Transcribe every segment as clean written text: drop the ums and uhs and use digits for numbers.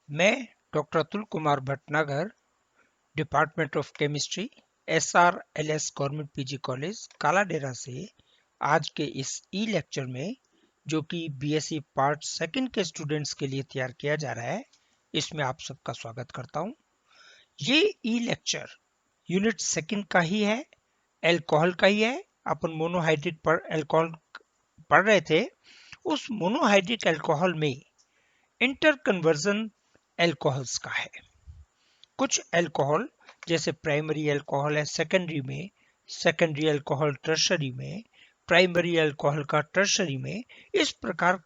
मैं doctor Atul Kumar Bhatnagar, department of chemistry, SRLS government PG college Kaladera से आज के इस ई लेक्चर में, जो कि बीएससी पार्ट सेकंड के स्टूडेंट्स के लिए तैयार किया जा रहा है, इसमें आप सबका स्वागत करता हूं। ये ई लेक्चर यूनिट सेकंड का ही है, एल्कोहल का ही है। अपन मोनोहाइड्रिक पर एल्कोहल पढ़ रहे थे। उस मोनोहाइड्रिक एल्कोहल में इंटर कन्वर्जन एल्कोहल्स का है। कुछ एल्कोहल जैसे प्राइमरी एल्कोहल है सेकेंडरी में, सेकेंडरी एल्कोहल टर्शरी में, प्राइमरी एल्कोहल का टर्शरी में, इस प्रकार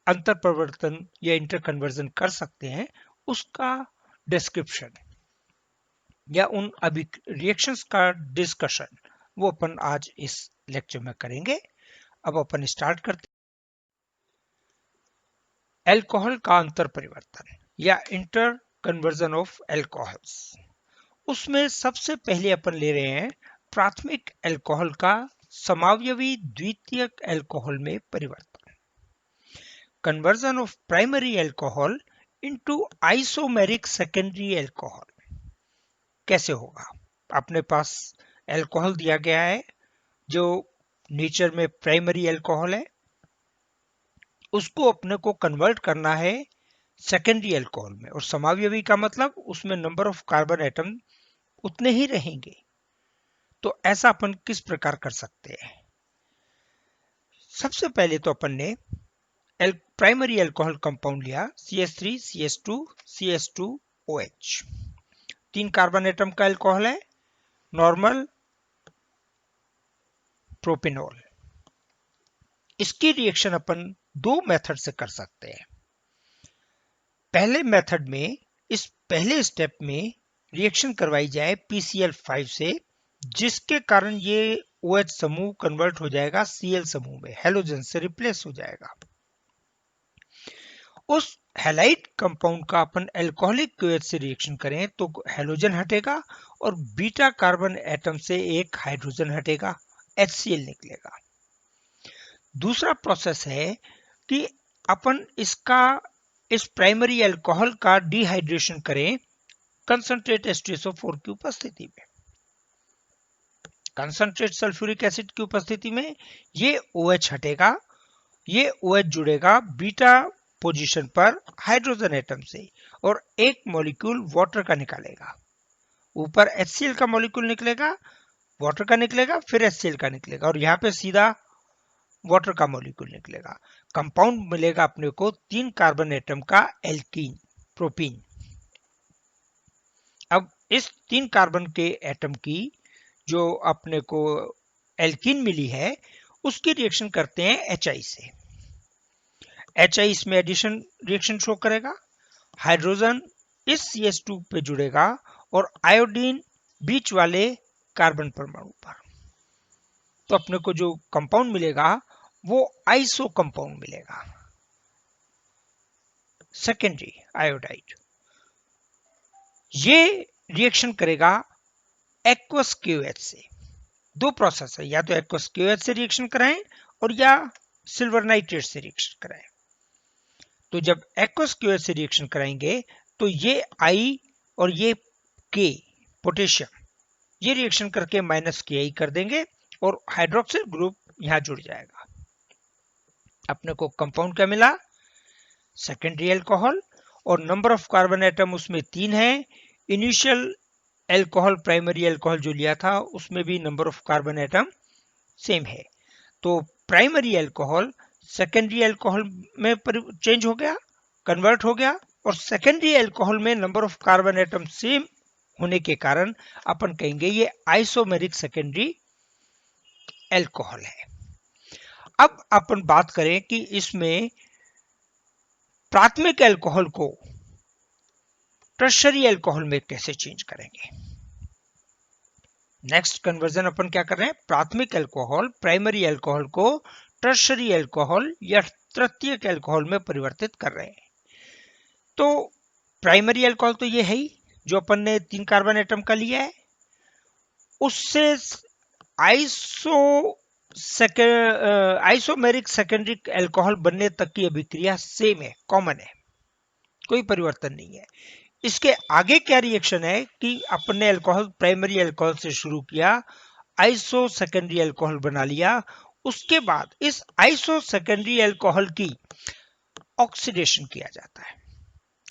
अंतर परिवर्तन या इंटर कन्वर्जन कर सकते हैं। उसका डिस्क्रिप्शन या उन अभी रिएक्शंस का डिस्कशन वो अपन आज इस लेक्चर में करेंगे। अब अपन स्टार्ट करते हैं। एल्कोहल का अंतर परिवर्तन या इंटर कन्वर्जन ऑफ एल्कोहल्स। उसमें सबसे पहले अपन ले रहे हैं प्राथमिक एल्कोहल का समावयवी द्वितीयक एल्कोहल में परिवर्तन। Conversion of primary alcohol into isomeric secondary alcohol कैसे होगा? अपने पास एल्कोहल दिया गया है जो नेचर में प्राइमरी एल्कोहल है, उसको अपने को कन्वर्ट करना है सेकेंडरी एल्कोहल में, और समावयवी का मतलब उसमें नंबर ऑफ कार्बन एटम उतने ही रहेंगे। तो ऐसा अपन किस प्रकार कर सकते हैं? सबसे पहले तो अपन ने प्राइमरी एल्कोहल कंपाउंड लिया CH3 CH2 CH2OH। 3 carbon atom का एल्कोहल है, नॉर्मल प्रोपेनॉल। इसकी रिएक्शन अपन दो मेथड से कर सकते हैं। पहले मेथड में, इस पहले स्टेप में रिएक्शन करवाई जाए PCl5 से, जिसके कारण ये OH समूह कन्वर्ट हो जाएगा Cl समूह में, हेलोजन से रिप्लेस हो जाएगा। उस हैलाइड कंपाउंड का अपन एल्कोहलिक QH से रिएक्शन करें तो हेलोजन हटेगा और बीटा कार्बन एटम से एक हाइड्रोजन हटेगा, HCl निकलेगा। दूसरा प्रोसेस है कि अपन इस प्राइमरी एल्कोहल का डिहाइड्रेशन करें कंसंट्रेट H2SO4 की उपस्थिति में। कंसंट्रेट सल्फ्यूरिक एसिड की उपस्थिति में ये OH हटेगा, ये OH जुड़ेगा बीटा पोजीशन पर हाइड्रोजन एटम से और एक मॉलिक्यूल वाटर का निकालेगा। ऊपर HCl का मॉलिक्यूल निकलेगा, वाटर का निकलेगा, फिर HCl का निकलेगा, और यहाँ पे सीधा वाटर का मॉलिक्यूल निकलेगा। कंपाउंड मिलेगा अपने को 3 कार्बन एटम का एल्कीन, प्रोपीन। अब इस 3 कार्बन के एटम की जो अपने को एल्कीन मिली है, उसकी रिएक्शन करते हैं HI से। HI इसमें एडिशन रिएक्शन शो करेगा, हाइड्रोजन इस CH2 पे जुड़ेगा और आयोडीन बीच वाले कार्बन परमाणु पर। तो अपने को जो कंपाउंड मिलेगा वो आइसो कंपाउंड मिलेगा, सेकेंडरी आयोडाइड। ये रिएक्शन करेगा एक्वस KOH से। दो प्रोसेस है, या तो एक्वस KOH से रिएक्शन कराएं और या सिल्वर नाइट्रेट से रिएक्शन कराएं। तो जब एक्वस KOH से रिएक्शन कराएंगे तो ये I और ये K पोटेशियम, ये रिएक्शन करके -KI कर देंगे और हाइड्रोक्सिल ग्रुप यहां जुड़ जाएगा। अपने को कंपाउंड क्या मिला? सेकेंडरी एल्कोहल, और नंबर ऑफ कार्बन एटम उसमें 3 है। इनिशियल एल्कोहल प्राइमरी एल्कोहल जो लिया था उसमें भी number of carbon atom same है। तो प्राइमरी एल्कोहल सेकेंडरी एल्कोहल में चेंज हो गया, कन्वर्ट हो गया, और सेकेंडरी एल्कोहल में number of carbon atom same होने के कारण अपन कहेंगे ये आइसोमेरिक सेकेंडरी एल्कोहल है। अब अपन बात करें कि इसमें प्राथमिक एल्कोहल को टर्शरी एल्कोहल में कैसे चेंज करेंगे। नेक्स्ट कन्वर्जन अपन क्या कर रहे हैं? प्राथमिक एल्कोहल प्राइमरी एल्कोहल को टर्शरी एल्कोहल या तृतीयक एल्कोहल में परिवर्तित कर रहे हैं। तो प्राइमरी एल्कोहल तो ये है ही जो अपन ने 3 कार्बन एटम का लिया है, उससे आइसोमेरिक सेकेंडरी एल्कोहल बनने तक की अभिक्रिया सेम है, कॉमन है। कोई परिवर्तन नहीं है। इसके आगे क्या रिएक्शन है कि अपन ने अल्कोहल प्राइमरी अल्कोहल से शुरू किया, आइसो सेकेंडरी अल्कोहल बना लिया, उसके बाद इस आइसो सेकेंडरी अल्कोहल की ऑक्सीडेशन किया जाता है,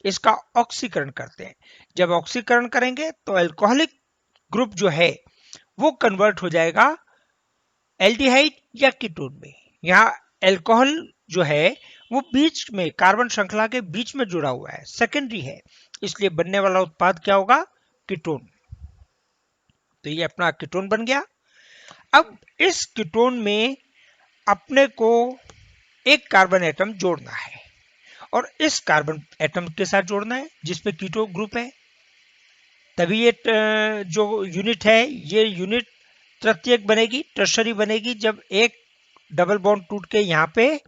इसका ऑक्सीकरण करते हैं। जब ऑक्सीकरण करेंगे तो अल्कोहलिक ग्रुप जो है वो कन्वर्ट हो जाएगा एल्डिहाइड या कीटोन में। यहाँ अल्कोहल जो है वो बीच में कार्बन श्रृंखला के बीच में जुड़ा हुआ है, सेकेंडरी है, इसलिए बनने वाला उत्पाद क्या होगा? कीटोन। तो ये अपना कीटोन बन गया। अब इस कीटोन में अपने को एक कार्बन एटम जोड़ना है और इस कार्बन एटम के साथ जोड़ना है जिसपे कीटो ग्रुप है, तभी ये जो यूनिट है ये यूनिट तृतीयक बनेगी, टर्शरी बनेगी, जब एक डबल बॉन्ड टूट के यहाँ पे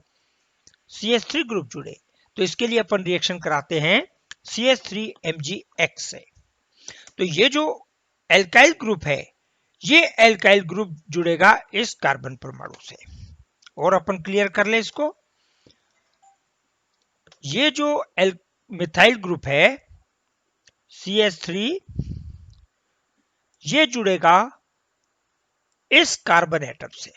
CH3 ग्रुप जुड़े। तो इसके लिए अपन रिएक्शन कराते हैं CH3MgX से। तो ये जो एल्काइल ग्रुप है ये एल्काइल ग्रुप जुड़ेगा इस कार्बन परमाणु से। और अपन क्लियर कर ले इसको, ये जो मिथाइल ग्रुप है CH3 ये जुड़ेगा इस कार्बन एटम से,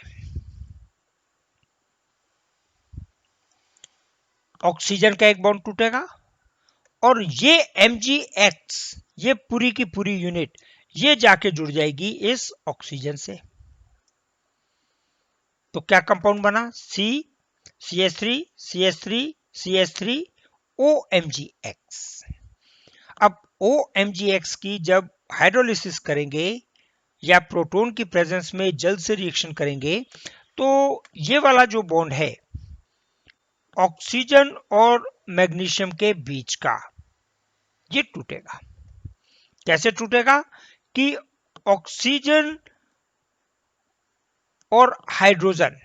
ऑक्सीजन का एक बॉन्ड टूटेगा और ये MgX ये पूरी की पूरी यूनिट ये जाके जुड़ जाएगी इस ऑक्सीजन से। तो क्या कंपाउंड बना? CH3 CH3 CH3 OMgX। अब OMgX की जब हाइड्रोलिसिस करेंगे या प्रोटॉन की प्रेजेंस में जल्द से रिएक्शन करेंगे तो ये वाला जो बॉन्ड है ऑक्सीजन और मैग्नीशियम के बीच का ये टूटेगा। कैसे टूटेगा कि ऑक्सीजन और हाइड्रोजन,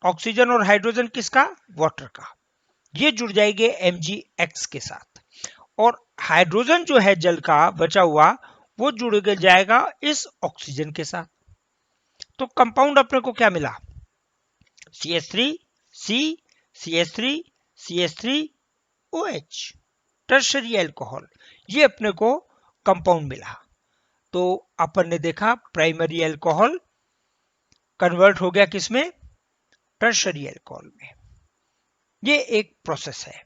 ऑक्सीजन और हाइड्रोजन किसका? वाटर का, ये जुड़ जाएंगे MgX के साथ और हाइड्रोजन जो है जल का बचा हुआ वो जुड़ जाएगा इस ऑक्सीजन के साथ। तो कंपाउंड अपने को क्या मिला? CH3 C CH3 CH3 OH, tertiary alcohol, ये अपने को कंपाउंड मिला। तो अपन ने देखा प्राइमरी अल्कोहल कन्वर्ट हो गया किसमें? टर्शरी अल्कोहल में। ये एक प्रोसेस है।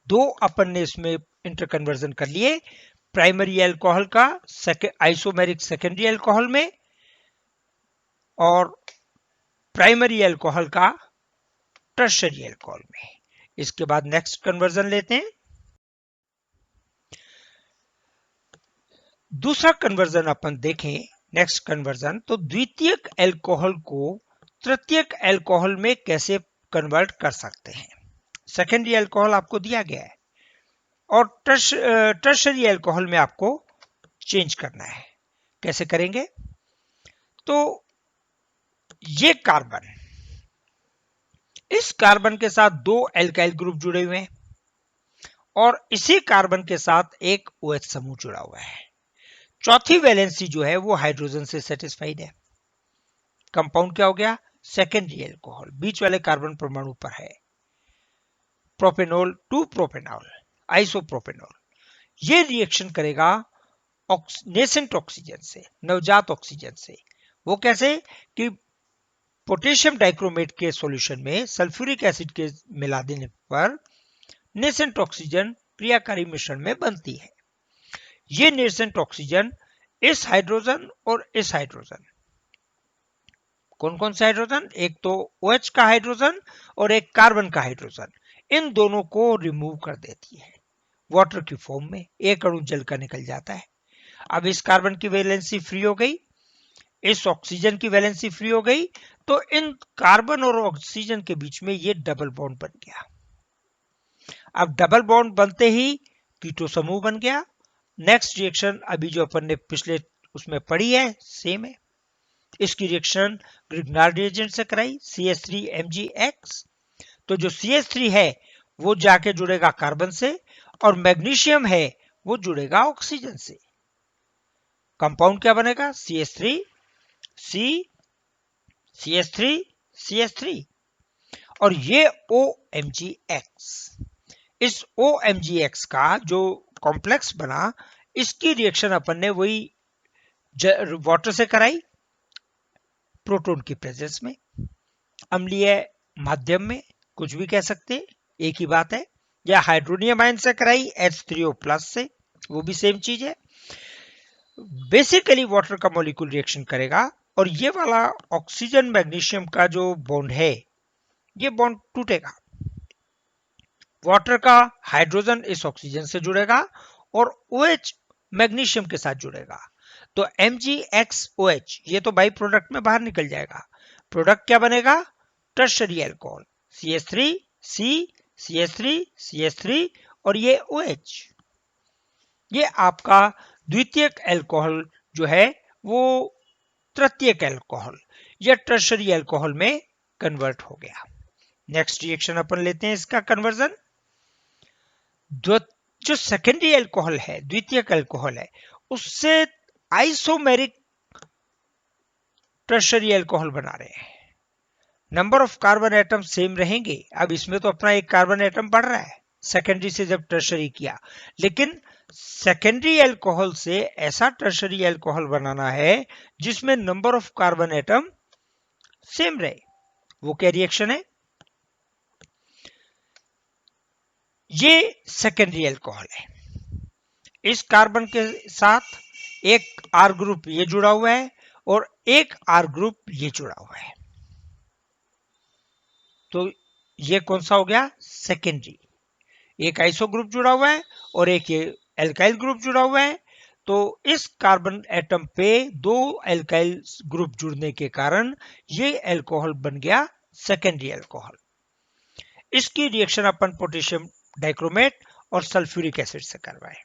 दो अपन ने इसमें इंटर कन्वर्जन कर लिए, प्राइमरी अल्कोहल का आइसोमेरिक सेकेंडरी अल्कोहल में और प्राइमरी अल्कोहल का टर्शरी अल्कोहल में। इसके बाद नेक्स्ट कन्वर्जन लेते हैं। दूसरा कन्वर्जन अपन देखें, नेक्स्ट कन्वर्जन, तो द्वितीयक अल्कोहल को तृतीयक अल्कोहल में कैसे कन्वर्ट कर सकते हैं। सेकेंडरी अल्कोहल आपको दिया गया है और टर्शरी अल्कोहल में आपको चेंज करना है। कैसे करेंगे? तो ये कार्बन, इस कार्बन के साथ दो एल्काइल ग्रुप जुड़े हुए हैं और इसी कार्बन के साथ एक OH समूह जुड़ा हुआ है। चौथी वैलेंसी जो है वो हाइड्रोजन से सेटिस्फाइड है। कंपाउंड क्या हो गया? सेकेंडरी अल्कोहल, बीच वाले कार्बन परमाणु पर है। प्रोपेनॉल टू प्रोपेनॉल, आइसोप्रोपेनॉल, ये रिएक्शन करेगा नेसेंट ऑक्सीजन से, नवजात ऑक्सीजन से। वो कैसे कि पोटेशियम डाइक्रोमेट के सॉल्यूशन में सल्फ्यूरिक एसिड के मिला देने पर नेसेंट ऑक्सीजन क्रियाकारी मिश्रण में बनती है। ये नेसेंट ऑक्सीजन इस हाइड्रोजन और इस हाइड्रोजन, कौन कौन से हाइड्रोजन? एक तो OH का हाइड्रोजन और एक कार्बन का हाइड्रोजन, इन दोनों को रिमूव कर देती है वाटर की फॉर्म में, एक अणु जल का निकल जाता है। अब इस कार्बन की वैलेंसी फ्री हो गई, इस ऑक्सीजन की वैलेंसी फ्री हो गई, तो इन कार्बन और ऑक्सीजन के बीच में ये डबल बॉन्ड बन गया। अब डबल बॉन्ड बनते ही कीटो समूह बन गया। नेक्स्ट रिएक्शन अभी जो अपन ने पिछले उसमें पढ़ी है सेम है। इसकी रिएक्शन ग्रिग्नार्ड रिएजेंट से कराई, CH3MgX। तो जो CH3 है वो जाके जुड़ेगा कार्बन से और मैग्नीशियम है वो जुड़ेगा ऑक्सीजन से। कंपाउंड क्या बनेगा? CH3 C CH3 CH3 और ये OMgX। इस OMgX का जो कॉम्प्लेक्स बना, इसकी रिएक्शन अपन ने वही वाटर से कराई, प्रोटॉन की प्रेजेंस में, अम्लीय माध्यम में, कुछ भी कह सकते, एक ही बात है। या हाइड्रोनियम आयन से कराई H3O+ से, वो भी सेम चीज है। बेसिकली वाटर का मॉलिक्यूल रिएक्शन करेगा और ये वाला ऑक्सीजन मैग्नीशियम का जो बॉन्ड है, ये बॉन्ड टूटेगा। वाटर का हाइड्रोजन इस ऑक्सीजन से जुड़ेगा और OH मैग्नीशियम के साथ जुड़ेगा, तो MgXOH ये तो बाई प्रोडक्ट में बाहर निकल जाएगा। प्रोडक्ट क्या बनेगा? Tertiary alcohol, CH3 C CH3 CH3 और ये OH। ये आपका द्वितीयक अल्कोहल जो है वो तृतीयक अल्कोहल या टर्शरी अल्कोहल में कन्वर्ट हो गया। नेक्स्ट रिएक्शन अपन लेते हैं इसका कन्वर्जन। जो सेकेंडरी अल्कोहल है, द्वितीयक अल्कोहल है, उससे आइसोमेरिक टर्शरी अल्कोहल बना रहे हैं। Number of carbon atom same रहेंगे। अब इसमें तो अपना एक कार्बन एटम बढ़ रहा है सेकेंडरी से जब टर्शरी किया, लेकिन सेकेंडरी अल्कोहल से ऐसा टर्शरी अल्कोहल बनाना है जिसमें number of carbon atom same रहे। वो क्या रिएक्शन है? ये सेकेंडरी अल्कोहल है। इस कार्बन के साथ एक R ग्रुप ये जुड़ा हुआ है और एक R ग्रुप ये जुड़ा हुआ है, तो ये कौन सा हो गया? सेकेंडरी। एक आइसो ग्रुप जुड़ा हुआ है और एक ये एल्काइल ग्रुप जुड़ा हुआ है, तो इस कार्बन एटम पे दो एल्काइल ग्रुप जुड़ने के कारण ये अल्कोहल बन गया सेकेंडरी अल्कोहल। इसकी रिएक्शन अपन पोटेशियम डाइक्रोमेट और सल्फ्यूरिक एसिड से करवाए,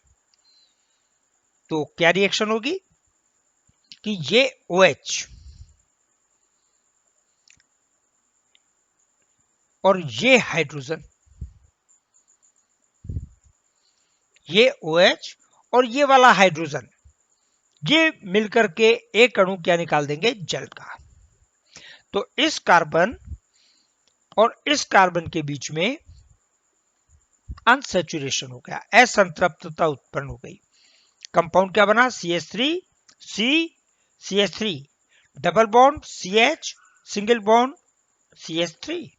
तो क्या रिएक्शन होगी कि ये OH और ये हाइड्रोजन, ये OH और ये वाला हाइड्रोजन, ये मिलकर के एक अणु क्या निकाल देंगे? जल का। तो इस कार्बन और इस कार्बन के बीच में अनसैचुरेशन हो गया, असंतृप्तता उत्पन्न हो गई। कंपाउंड क्या बना? CH3 C CH3 double bond CH single bond CH3।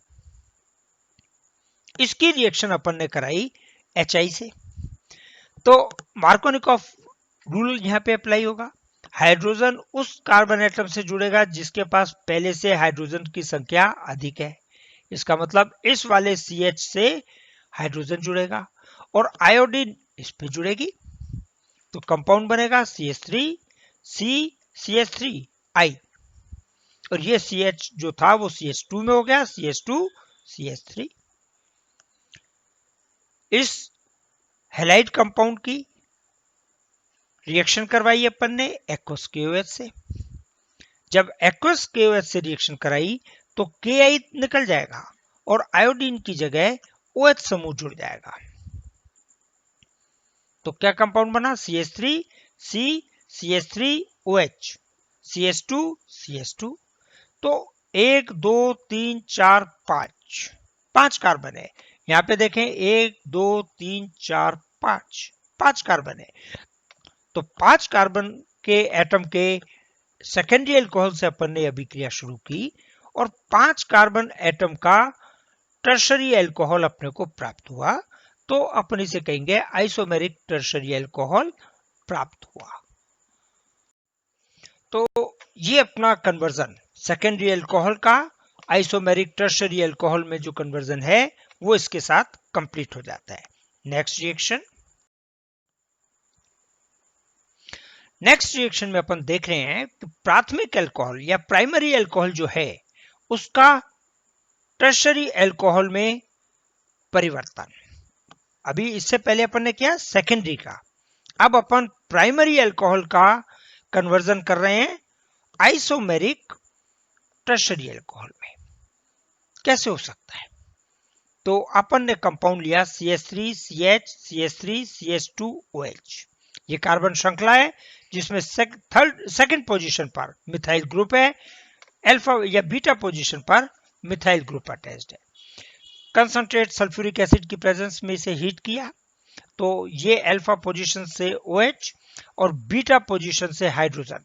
इसकी रिएक्शन अपन ने कराई HI से, तो मार्कोनिकॉफ रूल यहां पे अप्लाई होगा। हाइड्रोजन उस कार्बन एटम से जुड़ेगा जिसके पास पहले से हाइड्रोजन की संख्या अधिक है। इसका मतलब इस वाले CH से हाइड्रोजन जुड़ेगा और आयोडीन इस पे जुड़ेगी, तो कंपाउंड बनेगा CH3 C CH3 I और ये CH जो था वो CH2 में हो गया, CH2 CH3। इस हैलाइड कंपाउंड की रिएक्शन करवाई अपन ने एक्वस KOH से। जब एक्वस KOH से रिएक्शन कराई तो Ki निकल जाएगा और आयोडीन की जगह OH समूह जुड़ जाएगा, तो क्या कंपाउंड बना? CH3 C CH3 OH CH2 CH2। तो 1 2 3 4 5 5 कार्बन है। यहां पे देखें 1 2 3 4 5 5 कार्बन है, तो 5 कार्बन के एटम के सेकेंडरी अल्कोहल से अपन ने अभिक्रिया शुरू की और 5 कार्बन एटम का टर्शरी अल्कोहल अपने को प्राप्त हुआ, तो अपन इसे कहेंगे आइसोमेरिक टर्शरी अल्कोहल प्राप्त हुआ। तो ये अपना कन्वर्जन सेकेंडरी अल्कोहल का आइसोमेरिक टर्शरी अल्कोहल में जो कन्वर्जन है वो इसके साथ कंप्लीट हो जाता है। नेक्स्ट रिएक्शन में अपन देख रहे हैं कि प्राथमिक अल्कोहल या प्राइमरी अल्कोहल जो है उसका टर्शरी अल्कोहल में परिवर्तन। अभी इससे पहले अपन ने किया सेकेंडरी का, अब अपन प्राइमरी अल्कोहल का कन्वर्जन कर रहे हैं आइसोमेरिक टर्शरी अल्कोहल में। कैसे हो सकता है? तो अपन ने कंपाउंड लिया CH3 CH CH3 CH2 OH। ये कार्बन श्रृंखला है जिसमें सेकंड पोजीशन पर मिथाइल ग्रुप है, अल्फा या बीटा पोजीशन पर मिथाइल ग्रुप अटैच्ड है। कंसंट्रेट सल्फ्यूरिक एसिड की प्रेजेंस में इसे हीट किया तो ये अल्फा पोजीशन से OH और बीटा पोजीशन से हाइड्रोजन,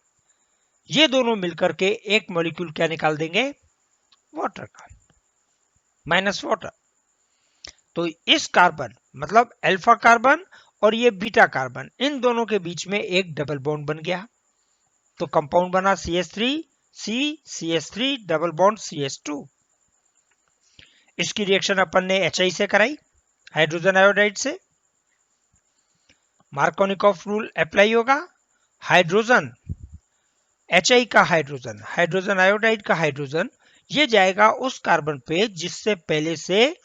ये दोनों मिलकर के एक मॉलिक्यूल क्या निकाल देंगे, वाटर का, माइनस वाटर। तो इस कार्बन मतलब अल्फा कार्बन और ये बीटा कार्बन, इन दोनों के बीच में एक डबल बॉन्ड बन गया। तो कंपाउंड बना CH3 CH3 double bond CH2। इसकी रिएक्शन अपन ने HI से कराई, हाइड्रोजन आयोडाइड से। मार्कोनिकॉफ रूल अप्लाई होगा, हाइड्रोजन HI का हाइड्रोजन, हाइड्रोजन आयोडाइड का हाइड्रोजन, ये जाएगा उस कार्बन पे जिससे पहले से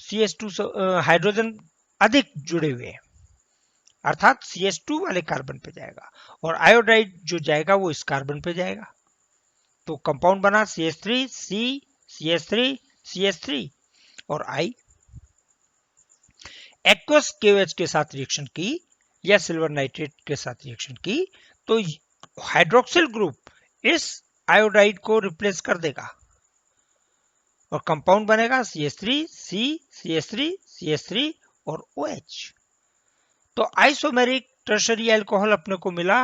CH2 हाइड्रोजन अधिक जुड़े हुए हैं, अर्थात CH2 वाले कार्बन पे जाएगा, और आयोडाइड जो जाएगा वो इस कार्बन पे जाएगा। तो कंपाउंड बना CH3 CH3 CH3 और I। एक्वस KOH के साथ रिएक्शन की या सिल्वर नाइट्रेट के साथ रिएक्शन की तो हाइड्रोक्सिल ग्रुप इस आयोडाइड को रिप्लेस कर देगा और कंपाउंड बनेगा CH3 CH3 CH3 और OH। तो आइसोमेरिक टर्शरी अल्कोहल अपने को मिला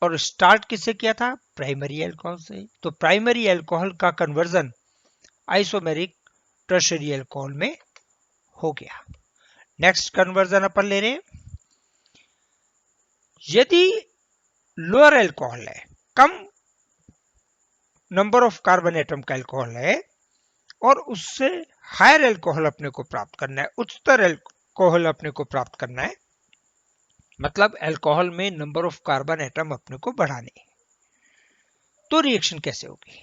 और स्टार्ट किससे किया था, प्राइमरी अल्कोहल से। तो प्राइमरी अल्कोहल का कन्वर्जन आइसोमेरिक टर्शरी अल्कोहल में हो गया। नेक्स्ट कन्वर्जन अपन ले रहे हैं, यदि लोअर अल्कोहल है, कम नंबर ऑफ कार्बन एटम का अल्कोहल है और उससे हायर अल्कोहल अपने को प्राप्त करना है, उच्चतर अल्कोहल अपने को प्राप्त करना है, मतलब अल्कोहल में नंबर ऑफ कार्बन एटम अपने को बढ़ाने, तो रिएक्शन कैसे होगी।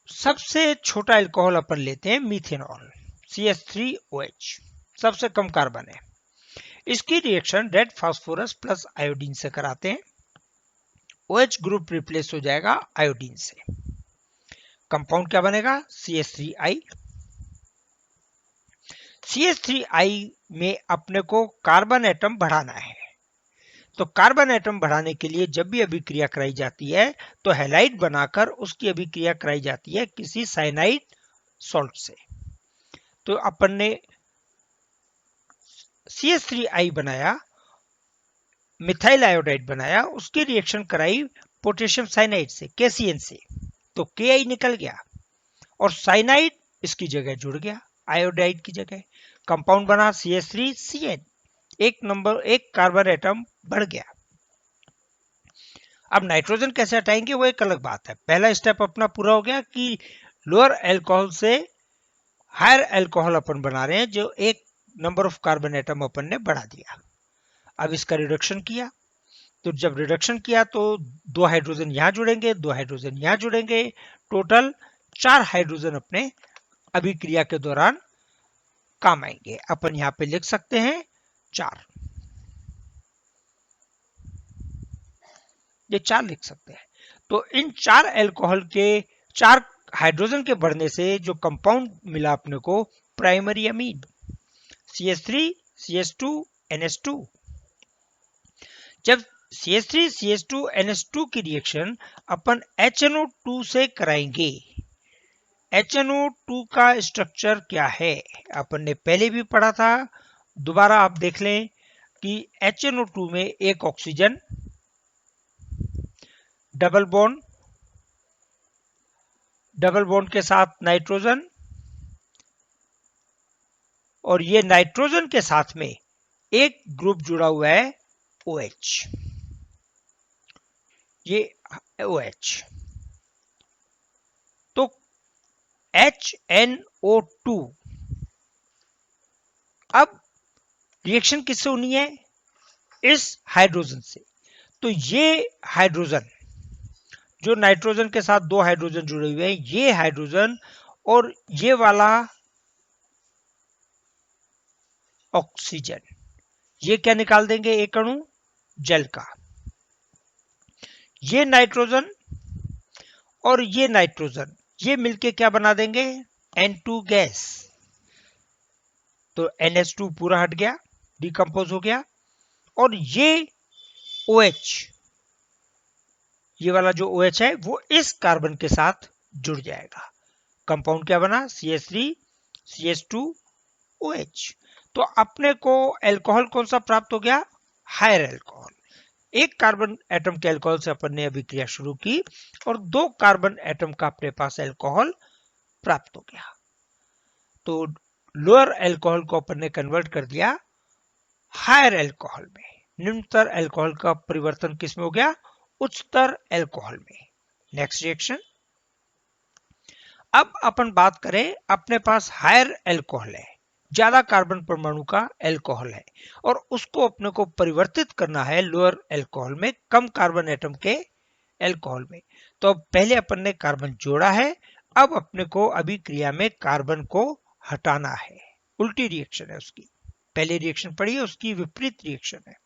सबसे छोटा अल्कोहल अपन लेते हैं मीथेनॉल CH3OH, सबसे कम कार्बन है। इसकी reaction red phosphorus plus iodine से कराते हैं, OH ग्रुप रिप्लेस हो जाएगा आयोडीन से। कंपाउंड क्या बनेगा, CH3I। CH3I में अपने को कार्बन एटम बढ़ाना है, तो कार्बन एटम बढ़ाने के लिए जब भी अभिक्रिया कराई जाती है तो हैलाइड बनाकर उसकी अभिक्रिया कराई जाती है किसी साइनाइड सॉल्ट से। तो अपन ने CH3I बनाया, मिथाइल आयोडाइड बनाया, उसकी रिएक्शन कराई पोटेशियम साइनाइड से, KCN से, तो Ki निकल गया और साइनाइड इसकी जगह जुड़ गया आयोडाइड की जगह। कंपाउंड बना CH3CN, एक कार्बन एटम बढ़ गया। अब नाइट्रोजन कैसे हटाएंगे वो एक अलग बात है। पहला स्टेप अपना पूरा हो गया कि लोअर अल्कोहल से हायर अल्कोहल अपन बना रहे हैं, जो एक नंबर ऑफ कार्बन एटम अपन ने बढ़ा दिया। अब इसका रिडक्शन किया, तो जब रिडक्शन किया तो 2 हाइड्रोजन यहां जुड़ेंगे, 2 हाइड्रोजन यहां जुड़ेंगे, टोटल 4 हाइड्रोजन अपने अभिक्रिया के दौरान काम आएंगे। अपन यहां पे लिख सकते हैं 4, ये 4 लिख सकते हैं। तो इन 4 अल्कोहल के 4 हाइड्रोजन के बढ़ने से जो कंपाउंड मिला अपने को, primary amine CH3 CH2 NH2। जब CH3 CH2 NH2 की रिएक्शन अपन HNO2 से कराएंगे, HNO2 का स्ट्रक्चर क्या है अपन ने पहले भी पढ़ा था, दोबारा आप देख लें कि HNO2 में एक ऑक्सीजन, डबल बॉन्ड के साथ नाइट्रोजन, और ये नाइट्रोजन के साथ में एक ग्रुप जुड़ा हुआ है OH, ये OH। तो HNO2 अब रिएक्शन किससे होनी है, इस हाइड्रोजन से। तो ये हाइड्रोजन जो नाइट्रोजन के साथ 2 हाइड्रोजन जुड़े हुए हैं, ये हाइड्रोजन और ये वाला ऑक्सीजन, ये क्या निकाल देंगे, एक अणु जल का। ये नाइट्रोजन और ये नाइट्रोजन, ये मिलके क्या बना देंगे, N2 गैस। तो NH2 पूरा हट गया, डिकम्पोज हो गया, और ये OH, ये वाला जो OH है वो इस कार्बन के साथ जुड़ जाएगा। कंपाउंड क्या बना, CH3CH2OH। तो अपने को अल्कोहल कौन सा प्राप्त हो गया, हायर अल्कोहल। एक कार्बन एटम के अल्कोहल से अपन ने अभिक्रिया शुरू की और 2 कार्बन एटम का अपने पास अल्कोहल प्राप्त हो गया। तो लोअर अल्कोहल को अपन ने कन्वर्ट कर दिया हायर अल्कोहल में। निम्नतर अल्कोहल का परिवर्तन किस में हो गया, उच्चतर अल्कोहल में। Next reaction. अब अपन बात करें, अपने पास हायर अल्कोहल है, ज्यादा कार्बन परमाणु का अल्कोहल है और उसको अपने को परिवर्तित करना है लोअर अल्कोहल में, कम कार्बन एटम के अल्कोहल में। तो अब पहले अपन ने कार्बन जोड़ा है, अब अपने को अभिक्रिया में कार्बन को हटाना है। उल्टी रिएक्शन है उसकी, पहले रिएक्शन पढ़ी है उसकी विपरीत रिएक्शन है।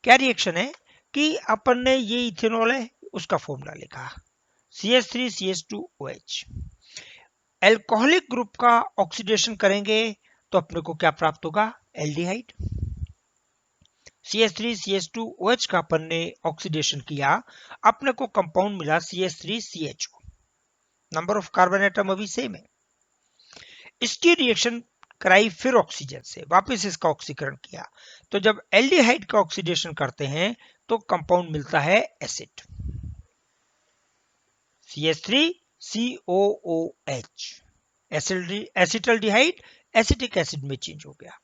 क्या रिएक्शन है कि अपन ने ये इथेनॉल है उसका फॉर्मूला लिखा CH3CH2OH। एल्कोहलिक ग्रुप का ऑक्सीडेशन करेंगे तो अपने को क्या प्राप्त होगा, एल्डिहाइड। CH3CH2OH का अपन ने ऑक्सीडेशन किया, अपने को कंपाउंड मिला CH3CHO। Number of carbon atom अभी सेम है। इसकी रिएक्शन कराई फिर ऑक्सीजन से, वापस इसका ऑक्सीकरण किया। तो जब एल्डिहाइड का ऑक्सीडेशन करते हैं तो कंपाउंड मिलता है acid, CH3COOH। Acetaldehyde acetic acid में चेंज हो गया।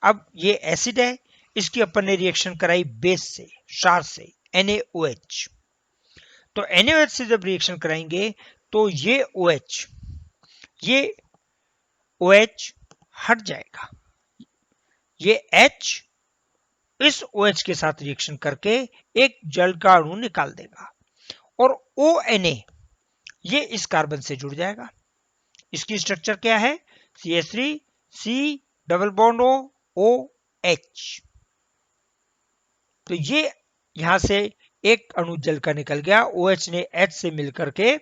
अब ये एसिड है, इसकी अपन ने रिएक्शन कराई बेस से, क्षार से, NaOH। तो NaOH से जब रिएक्शन कराएंगे तो ये OH हट जाएगा, ये H इस OH के साथ रिएक्शन करके एक जल का अणु निकाल देगा और ONa ये इस कार्बन से जुड़ जाएगा। इसकी स्ट्रक्चर क्या है, CH3C डबल बॉन्ड OH। तो ये यहां से एक अणु जल का निकल गया, OH ने H से मिलकर के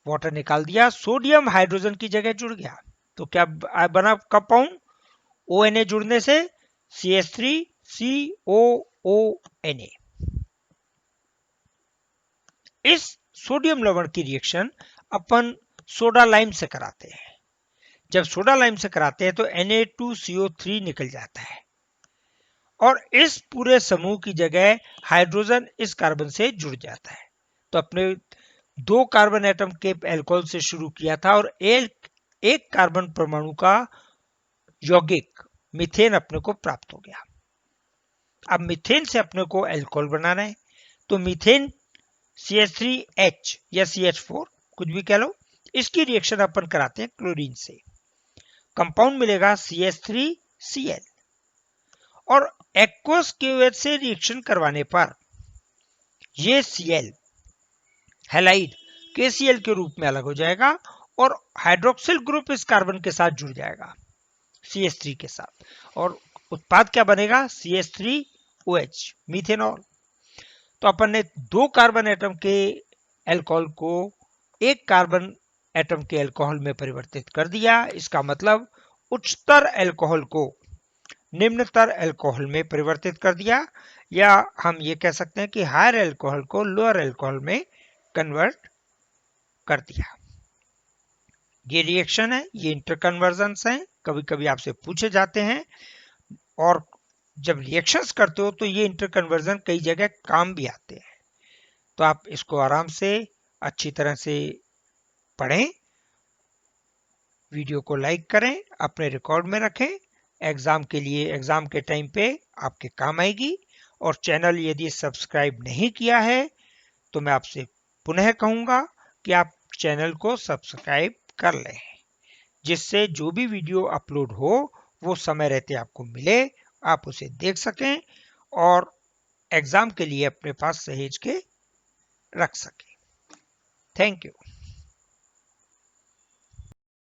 वाटर निकाल दिया, सोडियम हाइड्रोजन की जगह जुड़ गया। तो क्या बना कंपाउंड, ONa जुड़ने से CH3COONa। इस सोडियम लवण की रिएक्शन अपन सोडा लाइम से कराते हैं। जब सोडा लाइम से कराते हैं तो Na2CO3 निकल जाता है और इस पूरे समूह की जगह हाइड्रोजन इस कार्बन से जुड़ जाता है। तो अपने 2 कार्बन एटम के अल्कोहल से शुरू किया था और एक कार्बन परमाणु का यौगिक मीथेन अपने को प्राप्त हो गया। अब मीथेन से अपने को अल्कोहल बनाना है, तो मीथेन CH3H या CH4 कुछ भी कह लो, इसकी रिएक्शन अपन कराते हैं क्लोरीन से। कंपाउंड मिलेगा CH3Cl और एक्वस KOH से रिएक्शन करवाने पर ये Cl हैलाइड KCl के रूप में अलग हो जाएगा और हाइड्रोक्सिल ग्रुप इस कार्बन के साथ जुड़ जाएगा CH3 के साथ, और उत्पाद क्या बनेगा, CH3OH, मीथेनॉल। तो अपन ने 2 कार्बन एटम के अल्कोहल को 1 कार्बन एटम के अल्कोहल में परिवर्तित कर दिया। इसका मतलब उच्चतर अल्कोहल को निम्नतर अल्कोहल में परिवर्तित कर दिया, या हम ये कह सकते हैं कि हायर अल्कोहल को लोअर अल्कोहल में कन्वर्ट कर दिया। ये रिएक्शन है, ये इंटरकन्वर्जन्स हैं, कभी कभी आपसे पूछे जाते हैं और जब रिएक्शंस करते हो तो ये इंटरकन्वर्जन कई जगह काम भी आते हैं। तो आप इसको आराम से अच्छी तरह से पढ़ें, वीडियो को लाइक करें, अपने रिकॉर्ड में रखें, एग्जाम के लिए, एग्जाम के टाइम पे आपके काम आएगी। और चैनल यदि सब्सक्राइब नहीं किया है तो मैं आपसे पुनः कहूंगा कि आप चैनल को सब्सक्राइब कर लें, जिससे जो भी वीडियो अपलोड हो वो समय रहते आपको मिले, आप उसे देख सकें और एग्जाम के लिए अपने पास सहेज के रख सकें। Thank you.